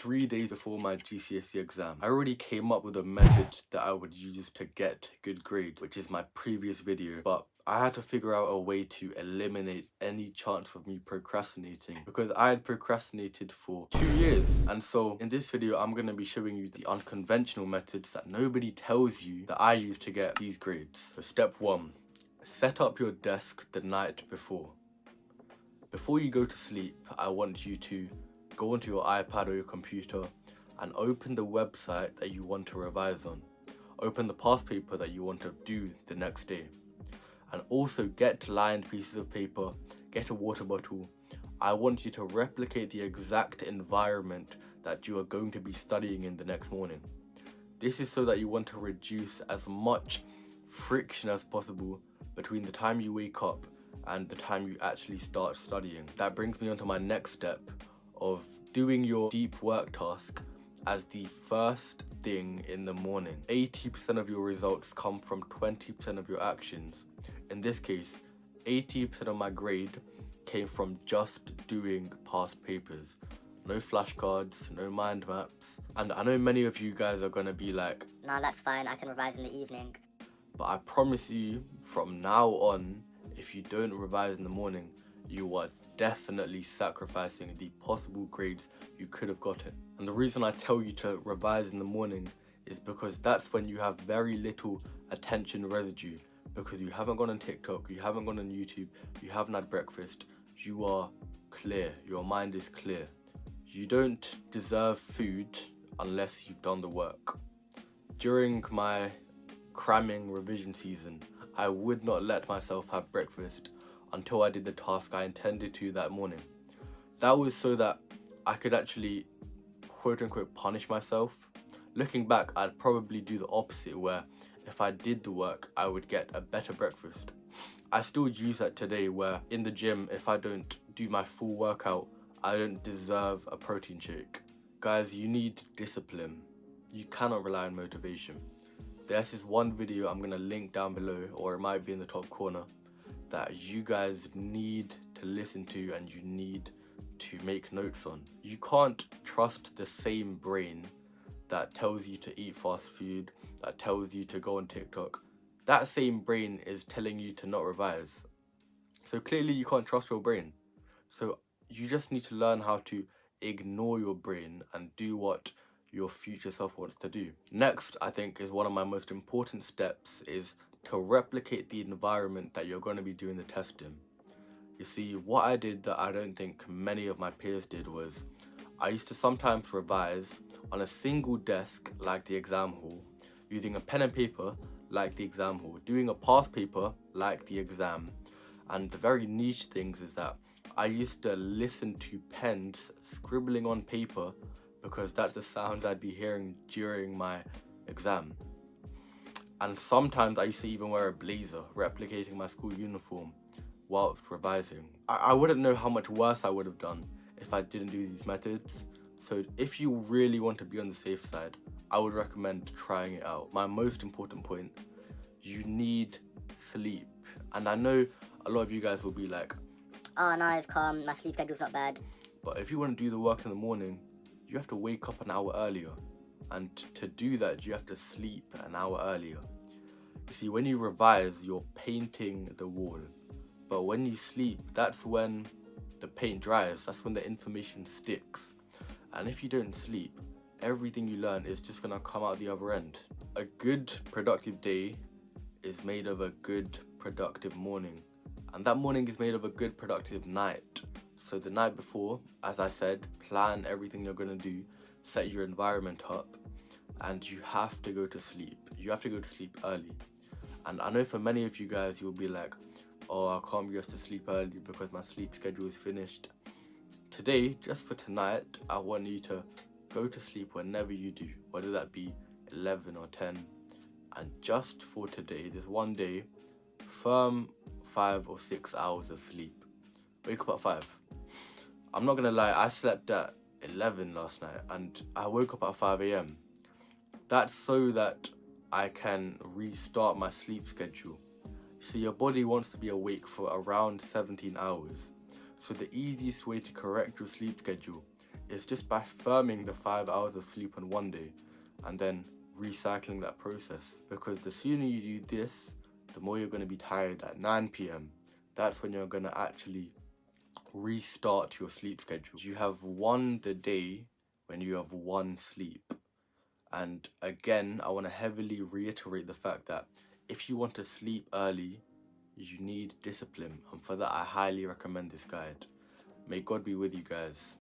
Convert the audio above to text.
3 days before my GCSE exam. I already came up with a method that I would use to get good grades, which is my previous video, but I had to figure out a way to eliminate any chance of me procrastinating because I had procrastinated for 2 years. And so in this video, I'm going to be showing you the unconventional methods that nobody tells you that I use to get these grades. So step 1, set up your desk the night before. Before you go to sleep, I want you to go onto your iPad or your computer and open the website that you want to revise on. Open the past paper that you want to do the next day. And also get lined pieces of paper, get a water bottle. I want you to replicate the exact environment that you are going to be studying in the next morning. This is so that you want to reduce as much friction as possible between the time you wake up and the time you actually start studying. That brings me on to my next step of doing your deep work task as the first thing in the morning. 80% of your results come from 20% of your actions. In this case, 80% of my grade came from just doing past papers. No flashcards, no mind maps. And I know many of you guys are gonna be like, nah, that's fine, I can revise in the evening. But I promise you, from now on, if you don't revise in the morning, you are definitely sacrificing the possible grades you could have gotten. And the reason I tell you to revise in the morning is because that's when you have very little attention residue, because you haven't gone on TikTok, you haven't gone on YouTube, you haven't had breakfast, you are clear, your mind is clear. You don't deserve food unless you've done the work. During my cramming revision season, I would not let myself have breakfast until I did the task I intended to that morning. That was so that I could actually quote unquote punish myself. Looking back, I'd probably do the opposite, where if I did the work, I would get a better breakfast. I still use that today, where in the gym, if I don't do my full workout, I don't deserve a protein shake. Guys, you need discipline. You cannot rely on motivation. There's this one video I'm gonna link down below, or it might be in the top corner, that you guys need to listen to and you need to make notes on. You can't trust the same brain that tells you to eat fast food, that tells you to go on TikTok. That same brain is telling you to not revise. So clearly you can't trust your brain. So you just need to learn how to ignore your brain and do what your future self wants to do. Next, I think, is one of my most important steps, is to replicate the environment that you're going to be doing the test in. You see, what I did that I don't think many of my peers did was, I used to sometimes revise on a single desk like the exam hall, using a pen and paper like the exam hall, doing a past paper like the exam. And the very niche things is that I used to listen to pens scribbling on paper because that's the sounds I'd be hearing during my exam. And sometimes I used to even wear a blazer, replicating my school uniform whilst revising. I wouldn't know how much worse I would have done if I didn't do these methods. So if you really want to be on the safe side, I would recommend trying it out. My most important point, you need sleep. And I know a lot of you guys will be like, oh no, it's calm, my sleep schedule's not bad. But if you want to do the work in the morning, you have to wake up an hour earlier. And to do that, you have to sleep an hour earlier. You see, when you revise, you're painting the wall. But when you sleep, that's when the paint dries. That's when the information sticks. And if you don't sleep, everything you learn is just going to come out the other end. A good, productive day is made of a good, productive morning. And that morning is made of a good, productive night. So the night before, as I said, plan everything you're going to do, set your environment up, and you have to go to sleep. You have to go to sleep early. And I know for many of you guys, you'll be like, oh, I can't be asked to sleep early because my sleep schedule is finished. Today, just for tonight, I want you to go to sleep whenever you do, whether that be 11 or 10. And just for today, this one day, firm 5 or 6 hours of sleep. Wake up at 5. I'm not gonna lie, I slept at 11 last night and I woke up at 5 a.m. That's so that I can restart my sleep schedule. So your body wants to be awake for around 17 hours. So the easiest way to correct your sleep schedule It's just by firming the 5 hours of sleep on one day and then recycling that process. Because the sooner you do this, the more you're going to be tired at 9 p.m. That's when you're going to actually restart your sleep schedule. You have won the day when you have won sleep. And again, I want to heavily reiterate the fact that if you want to sleep early, you need discipline. And for that, I highly recommend this guide. May God be with you guys.